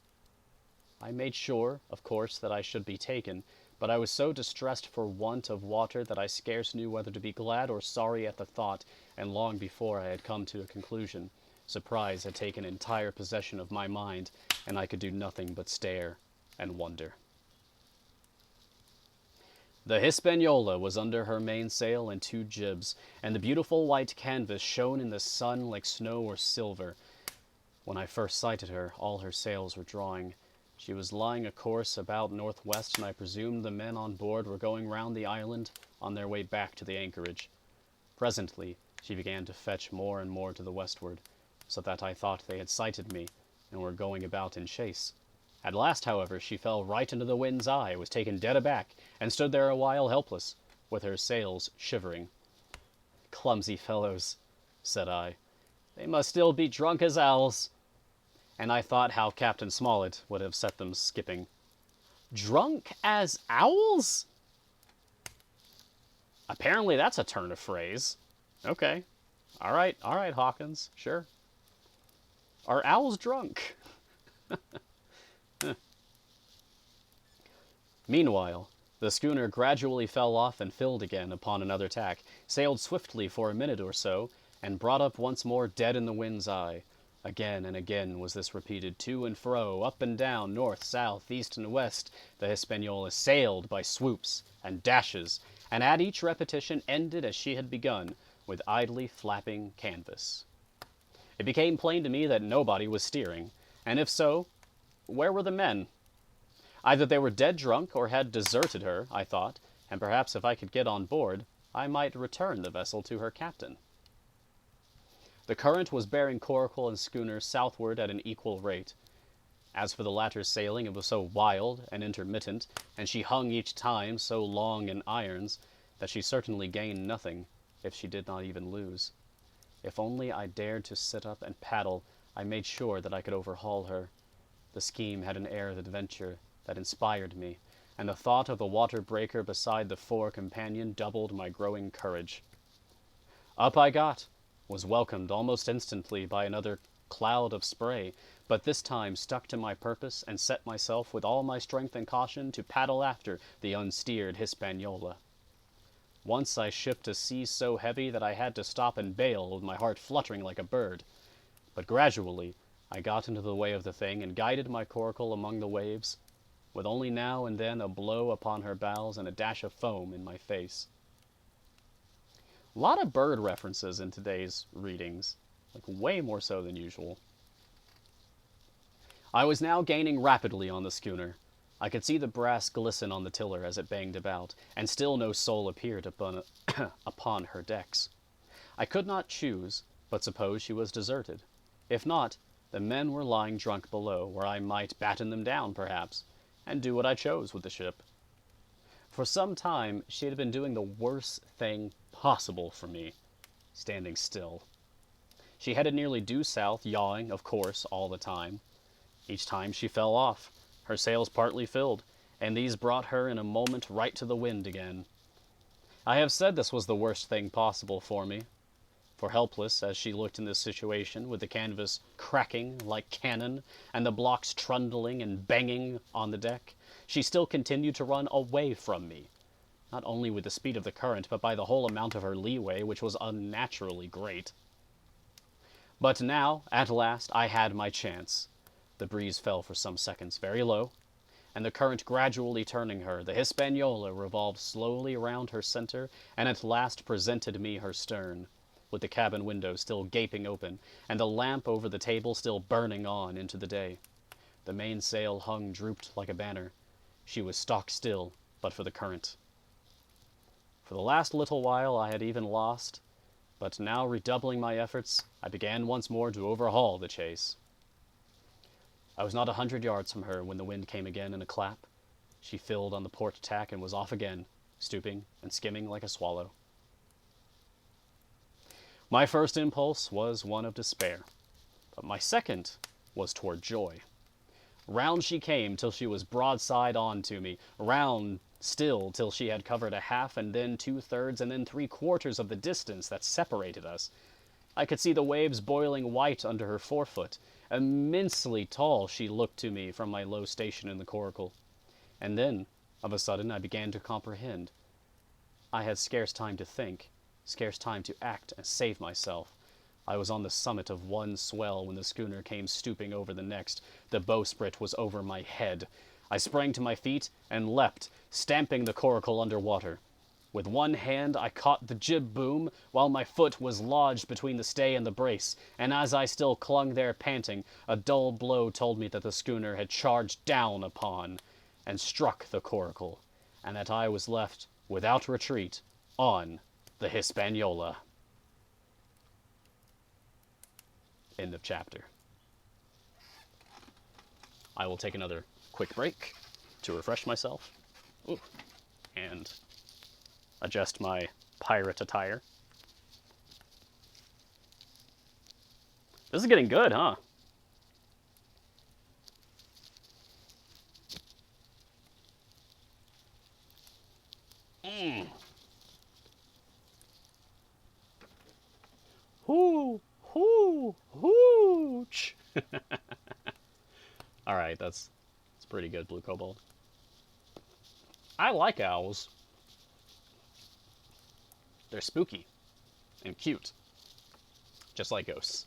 Speaker 1: I made sure, of course, that I should be taken, but I was so distressed for want of water that I scarce knew whether to be glad or sorry at the thought, and long before I had come to a conclusion, surprise had taken entire possession of my mind, and I could do nothing but stare and wonder. The Hispaniola was under her mainsail and 2 jibs, and the beautiful white canvas shone in the sun like snow or silver. When I first sighted her, all her sails were drawing. She was lying a course about northwest, and I presumed the men on board were going round the island on their way back to the anchorage. Presently, she began to fetch more and more to the westward, so that I thought they had sighted me, and were going about in chase. At last, however, she fell right into the wind's eye, was taken dead aback, and stood there a while helpless, with her sails shivering. "Clumsy fellows," said I. "They must still be drunk as owls." And I thought how Captain Smollett would have set them skipping. Drunk as owls? Apparently that's a turn of phrase. Okay. All right, Hawkins, sure. Are owls drunk? Meanwhile, the schooner gradually fell off and filled again upon another tack, sailed swiftly for a minute or so, and brought up once more dead in the wind's eye. Again and again was this repeated, to and fro, up and down, north, south, east, and west. The Hispaniola sailed by swoops and dashes, and at each repetition ended as she had begun, with idly flapping canvas. It became plain to me that nobody was steering, and if so, where were the men? Either they were dead drunk or had deserted her, I thought, and perhaps if I could get on board, I might return the vessel to her captain. The current was bearing coracle and schooner southward at an equal rate. As for the latter's sailing, it was so wild and intermittent, and she hung each time so long in irons, that she certainly gained nothing, if she did not even lose. If only I dared to sit up and paddle, I made sure that I could overhaul her. The scheme had an air of adventure that inspired me, and the thought of the water breaker beside the fore companion doubled my growing courage. Up I got, was welcomed almost instantly by another cloud of spray, but this time stuck to my purpose and set myself with all my strength and caution to paddle after the unsteered Hispaniola. Once I shipped a sea so heavy that I had to stop and bail with my heart fluttering like a bird, but gradually I got into the way of the thing and guided my coracle among the waves, with only now and then a blow upon her bows and a dash of foam in my face. A lot of bird references in today's readings, like way more so than usual. I was now gaining rapidly on the schooner. I could see the brass glisten on the tiller as it banged about, and still no soul appeared upon her decks. I could not choose but suppose she was deserted. If not, the men were lying drunk below, where I might batten them down, perhaps, and do what I chose with the ship. For some time she had been doing the worst thing possible for me, standing still. She headed nearly due south, yawing, of course, all the time. Each time she fell off, her sails partly filled, and these brought her in a moment right to the wind again. I have said this was the worst thing possible for me, for helpless as she looked in this situation, with the canvas cracking like cannon, and the blocks trundling and banging on the deck, she still continued to run away from me, not only with the speed of the current, but by the whole amount of her leeway, which was unnaturally great. But now, at last, I had my chance. The breeze fell for some seconds, very low, and the current gradually turning her, the Hispaniola revolved slowly round her center, and at last presented me her stern, with the cabin window still gaping open, and the lamp over the table still burning on into the day. The mainsail hung drooped like a banner. She was stock still, but for the current. For the last little while I had even lost, but now redoubling my efforts, I began once more to overhaul the chase. I was not 100 yards from her when the wind came again in a clap. She filled on the port tack and was off again, stooping and skimming like a swallow. My first impulse was one of despair, but my second was toward joy. Round she came till she was broadside on to me, round still till she had covered a half and then 2/3 and then 3/4 of the distance that separated us. I could see the waves boiling white under her forefoot. Immensely tall she looked to me from my low station in the coracle. And then, of a sudden, I began to comprehend. I had scarce time to think, scarce time to act and save myself. I was on the summit of one swell when the schooner came stooping over the next. The bowsprit was over my head. I sprang to my feet and leapt, stamping the coracle under water. With one hand I caught the jib boom, while my foot was lodged between the stay and the brace, and as I still clung there panting, a dull blow told me that the schooner had charged down upon and struck the coracle, and that I was left, without retreat, on the Hispaniola. End of chapter. I will take another quick break to refresh myself. Ooh. And adjust my pirate attire. This is getting good, huh? Hoo, hoo, hooch. All right, that's pretty good, Blue Kobold. I like owls. They're spooky and cute, just like ghosts.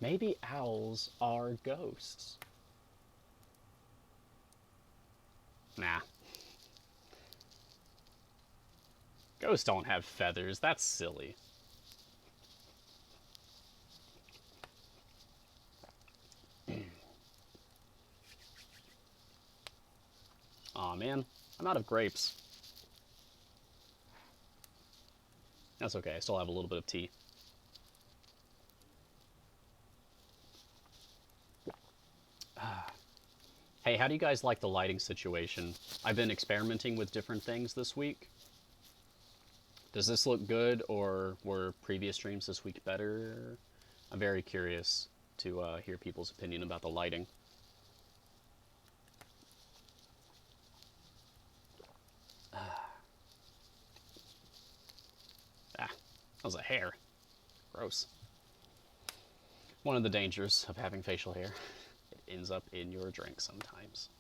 Speaker 1: Maybe owls are ghosts. Nah. Ghosts don't have feathers. That's silly. Aw, man. I'm out of grapes. That's okay. I still have a little bit of tea. Hey, how do you guys like the lighting situation? I've been experimenting with different things this week. Does this look good, or were previous streams this week better? I'm very curious to hear people's opinion about the lighting. That was a hair. Gross. One of the dangers of having facial hair. It ends up in your drink sometimes.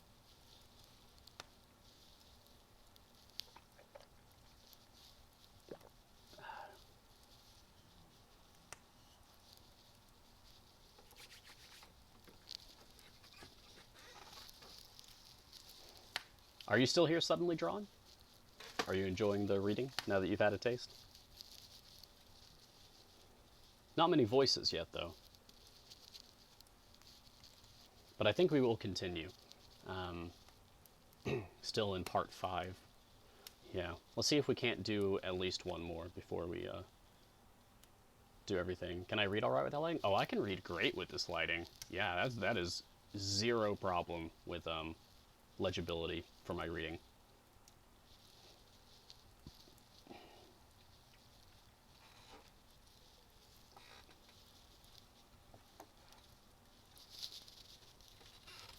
Speaker 1: Are you still here, Suddenly Drawn? Are you enjoying the reading now that you've had a taste? Not many voices yet, though. But I think we will continue. Still in part 5. Yeah, let's see if we can't do at least one more before we do everything. Can I read all right with that lighting? Oh, I can read great with this lighting. Yeah, that is zero problem with legibility for my reading.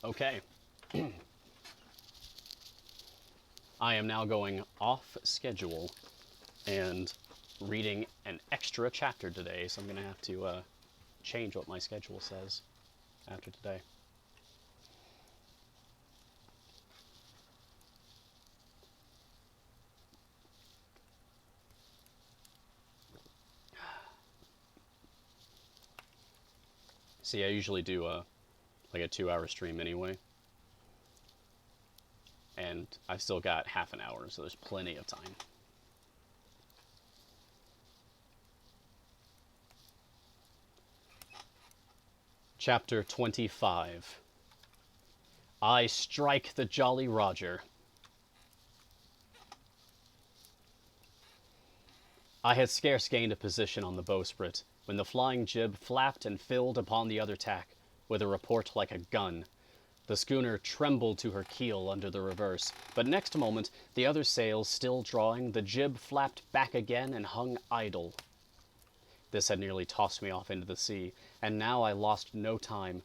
Speaker 1: Okay. I am now going off schedule and reading an extra chapter today, so I'm going to have to change what my schedule says after today. See, I usually do like a 2-hour stream anyway. And I've still got half an hour, so there's plenty of time. Chapter 25. I strike the Jolly Roger. I had scarce gained a position on the bowsprit when the flying jib flapped and filled upon the other tack with a report like a gun. The schooner trembled to her keel under the reverse, but next moment, the other sails still drawing, the jib flapped back again and hung idle. This had nearly tossed me off into the sea, and now I lost no time,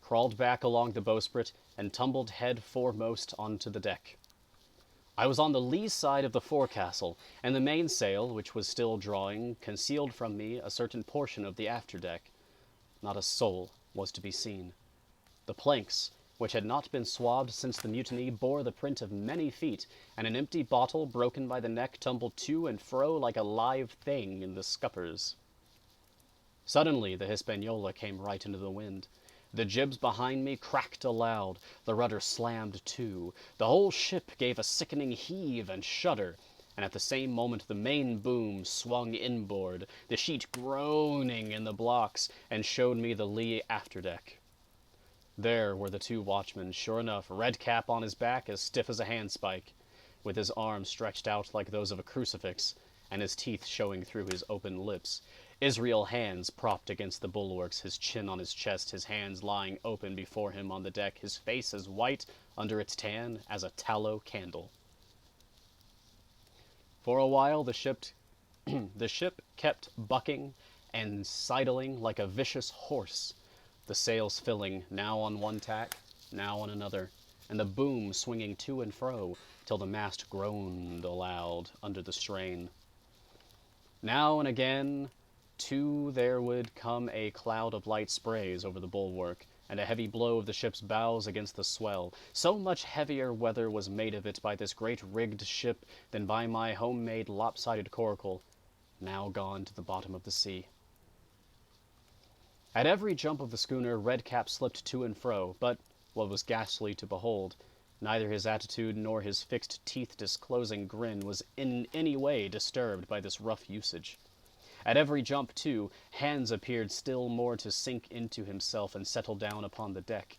Speaker 1: crawled back along the bowsprit, and tumbled head foremost onto the deck. I was on the lee side of the forecastle, and the mainsail, which was still drawing, concealed from me a certain portion of the afterdeck. Not a soul was to be seen. The planks, which had not been swabbed since the mutiny, bore the print of many feet, and an empty bottle, broken by the neck, tumbled to and fro like a live thing in the scuppers. Suddenly the Hispaniola came right into the wind. The jibs behind me cracked aloud, the rudder slammed to, the whole ship gave a sickening heave and shudder, and at the same moment the main boom swung inboard, the sheet groaning in the blocks, and showed me the lee afterdeck. There were the 2 watchmen, sure enough, Redcap on his back, as stiff as a handspike, with his arms stretched out like those of a crucifix, and his teeth showing through his open lips. Israel Hands propped against the bulwarks, his chin on his chest, his hands lying open before him on the deck, his face as white under its tan as a tallow candle. For a while the ship kept bucking and sidling like a vicious horse, the sails filling, now on one tack, now on another, and the boom swinging to and fro till the mast groaned aloud under the strain. Now and again, too, there would come a cloud of light sprays over the bulwark, and a heavy blow of the ship's bows against the swell. So much heavier weather was made of it by this great rigged ship than by my home-made lopsided coracle, now gone to the bottom of the sea. At every jump of the schooner, Redcap slipped to and fro, but, what was ghastly to behold, neither his attitude nor his fixed teeth-disclosing grin was in any way disturbed by this rough usage. At every jump, too, Hands appeared still more to sink into himself and settle down upon the deck,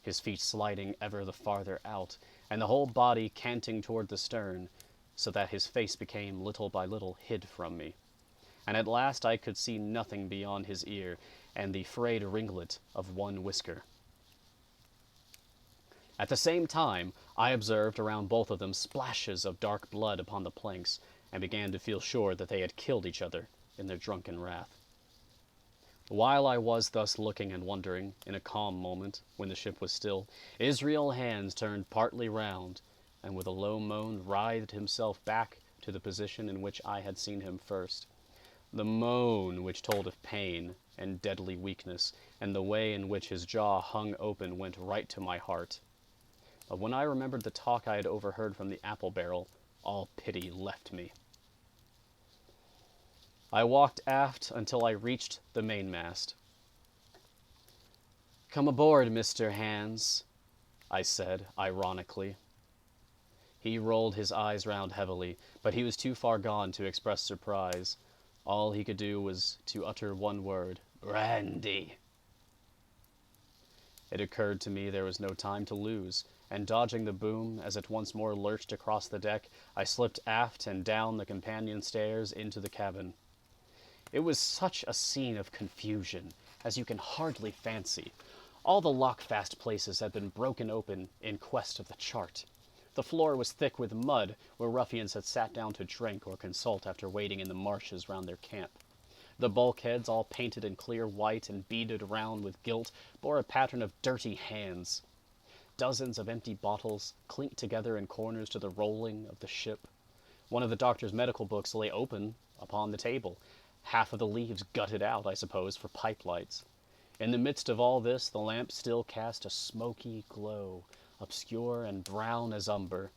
Speaker 1: his feet sliding ever the farther out, and the whole body canting toward the stern, so that his face became little by little hid from me, and at last I could see nothing beyond his ear and the frayed ringlet of one whisker. At the same time, I observed around both of them splashes of dark blood upon the planks, and began to feel sure that they had killed each other in their drunken wrath. While I was thus looking and wondering, in a calm moment, when the ship was still, Israel Hands turned partly round, and with a low moan writhed himself back to the position in which I had seen him first. The moan which told of pain and deadly weakness, and the way in which his jaw hung open went right to my heart. But when I remembered the talk I had overheard from the apple barrel, all pity left me. I walked aft until I reached the mainmast. "Come aboard, Mr. Hands," I said, ironically. He rolled his eyes round heavily, but he was too far gone to express surprise. All he could do was to utter one word, "Brandy." It occurred to me there was no time to lose, and dodging the boom as it once more lurched across the deck, I slipped aft and down the companion stairs into the cabin. It was such a scene of confusion as you can hardly fancy. All the lock-fast places had been broken open in quest of the chart. The floor was thick with mud where ruffians had sat down to drink or consult after waiting in the marshes round their camp. The bulkheads, all painted in clear white and beaded round with gilt, bore a pattern of dirty hands. Dozens of empty bottles clinked together in corners to the rolling of the ship. One of the doctor's medical books lay open upon the table, half of the leaves gutted out, I suppose, for pipe lights. In the midst of all this, the lamp still cast a smoky glow, obscure and brown as umber.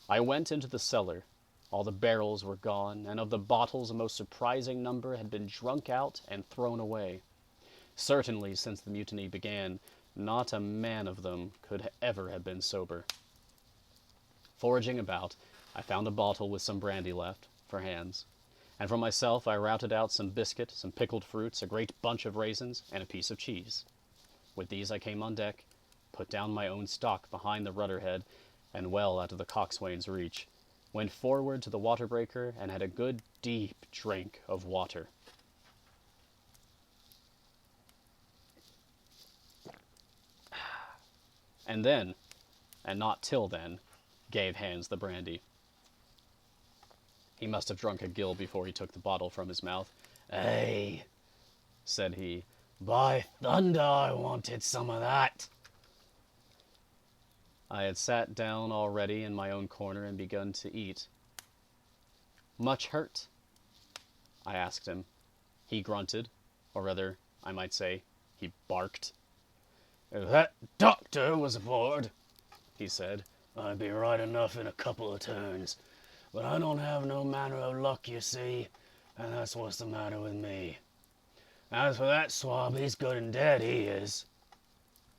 Speaker 1: I went into the cellar. All the barrels were gone, and of the bottles a most surprising number had been drunk out and thrown away. Certainly, since the mutiny began, not a man of them could ever have been sober. Foraging about, I found a bottle with some brandy left, for Hands. And for myself I routed out some biscuit, some pickled fruits, a great bunch of raisins, and a piece of cheese. With these I came on deck, put down my own stock behind the rudder-head, and well out of the coxswain's reach, went forward to the water-breaker, and had a good deep drink of water. And then, and not till then, gave Hands the brandy. He must have drunk a gill before he took the bottle from his mouth. "Hey," said he, "by thunder, I wanted some of that." I had sat down already in my own corner and begun to eat. "Much hurt?" I asked him. He grunted, or rather, I might say, he barked. "If that doctor was aboard," he said, "I'd be right enough in a couple of turns. But I don't have no manner of luck, you see, and that's what's the matter with me. As for that swab, he's good and dead, he is,"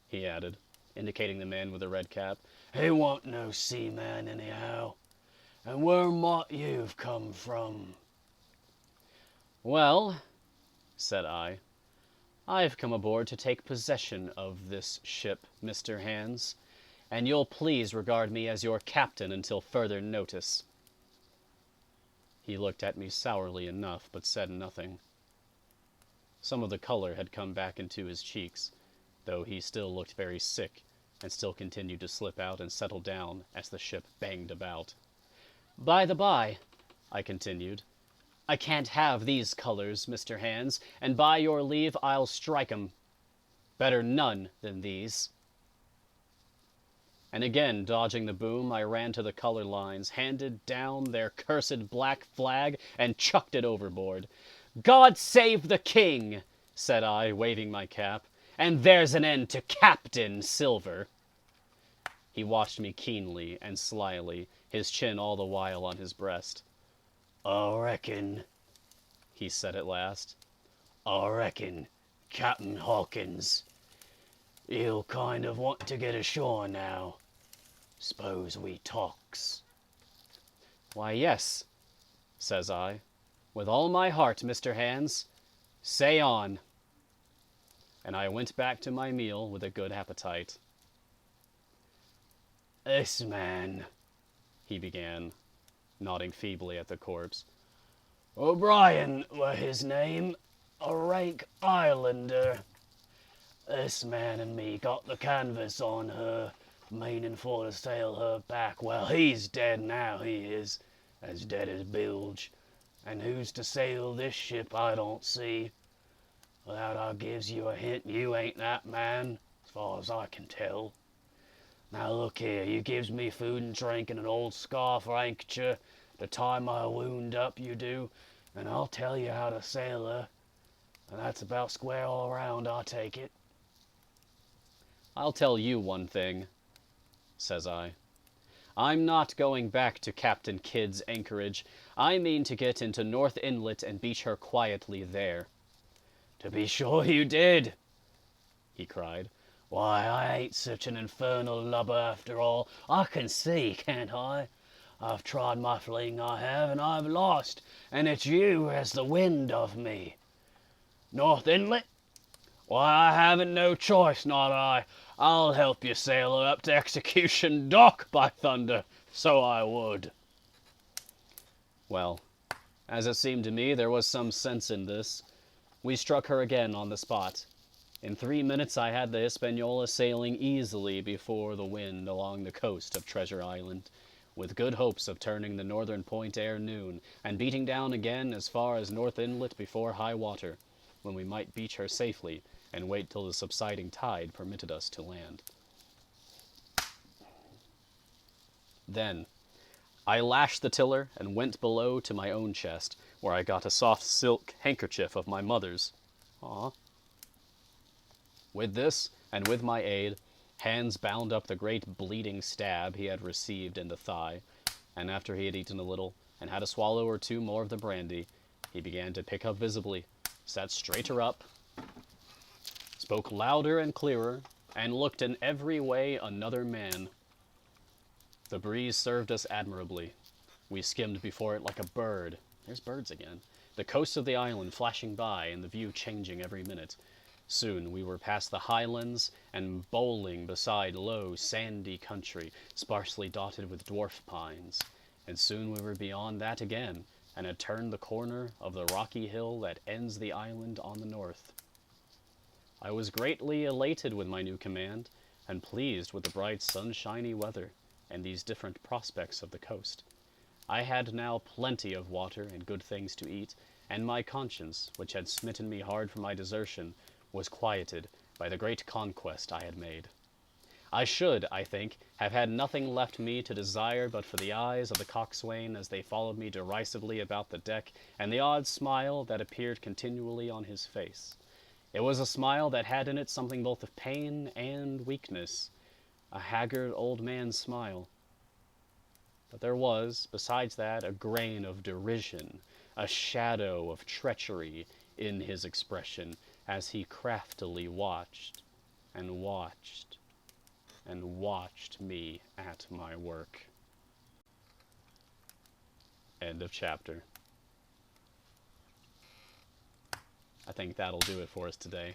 Speaker 1: he added, indicating the man with the red cap. "He wa'n't no seaman, anyhow. And where might you've come from?" "Well," said I, "I've come aboard to take possession of this ship, Mr. Hands, and you'll please regard me as your captain until further notice." He looked at me sourly enough, but said nothing. Some of the color had come back into his cheeks, though he still looked very sick, and still continued to slip out and settle down as the ship banged about. "By the by," I continued, "I can't have these colors, Mr. Hands, and by your leave I'll strike 'em. Better none than these." And again, dodging the boom, I ran to the color lines, handed down their cursed black flag, and chucked it overboard. "God save the King!" said I, waving my cap, "and there's an end to Captain Silver." He watched me keenly and slyly, his chin all the while on his breast. "I reckon," he said at last, "I reckon, Captain Hawkins, he'll kind of want to get ashore now. S'pose we talks." "Why, yes," says I, "with all my heart, Mr. Hands. Say on." And I went back to my meal with a good appetite. "This man," he began, nodding feebly at the corpse, "O'Brien were his name, a rank islander. This man and me got the canvas on her, meaning for to sail her back. Well, he's dead now, he is, as dead as bilge, and who's to sail this ship I don't see. Without I gives you a hint, you ain't that man, as far as I can tell. Now look here, you gives me food and drink and an old scarf or handkerchief to tie my wound up, you do, and I'll tell you how to sail her, and that's about square all round, I take it." "I'll tell you one thing," says I. "I'm not going back to Captain Kidd's anchorage. I mean to get into North Inlet and beach her quietly there." "To be sure you did," he cried. "Why, I ain't such an infernal lubber after all. I can see, can't I? I've tried my fling, I have, and I've lost, and it's you who has the wind of me. North Inlet? Why, I haven't no choice, not I. I'll help you sail her up to Execution Dock, by thunder, so I would." Well, as it seemed to me there was some sense in this, we struck her again on the spot. In 3 minutes I had the Hispaniola sailing easily before the wind along the coast of Treasure Island, with good hopes of turning the northern point ere noon, and beating down again as far as North Inlet before high water, when we might beach her safely and wait till the subsiding tide permitted us to land. Then I lashed the tiller and went below to my own chest, where I got a soft silk handkerchief of my mother's. With this, and with my aid, Hans bound up the great bleeding stab he had received in the thigh, and after he had eaten a little, and had a swallow or two more of the brandy, he began to pick up visibly, sat straighter up, spoke louder and clearer, and looked in every way another man. The breeze served us admirably. We skimmed before it like a bird. There's birds again. The coast of the island flashing by, and the view changing every minute. Soon we were past the highlands, and bowling beside low, sandy country, sparsely dotted with dwarf pines. And soon we were beyond that again, and had turned the corner of the rocky hill that ends the island on the north. I was greatly elated with my new command, and pleased with the bright sunshiny weather, and these different prospects of the coast. I had now plenty of water and good things to eat, and my conscience, which had smitten me hard for my desertion, was quieted by the great conquest I had made. I should, I think, have had nothing left me to desire but for the eyes of the coxswain as they followed me derisively about the deck, and the odd smile that appeared continually on his face. It was a smile that had in it something both of pain and weakness, a haggard old man's smile. But there was, besides that, a grain of derision, a shadow of treachery in his expression, as he craftily watched and watched and watched me at my work. End of chapter. I think that'll do it for us today.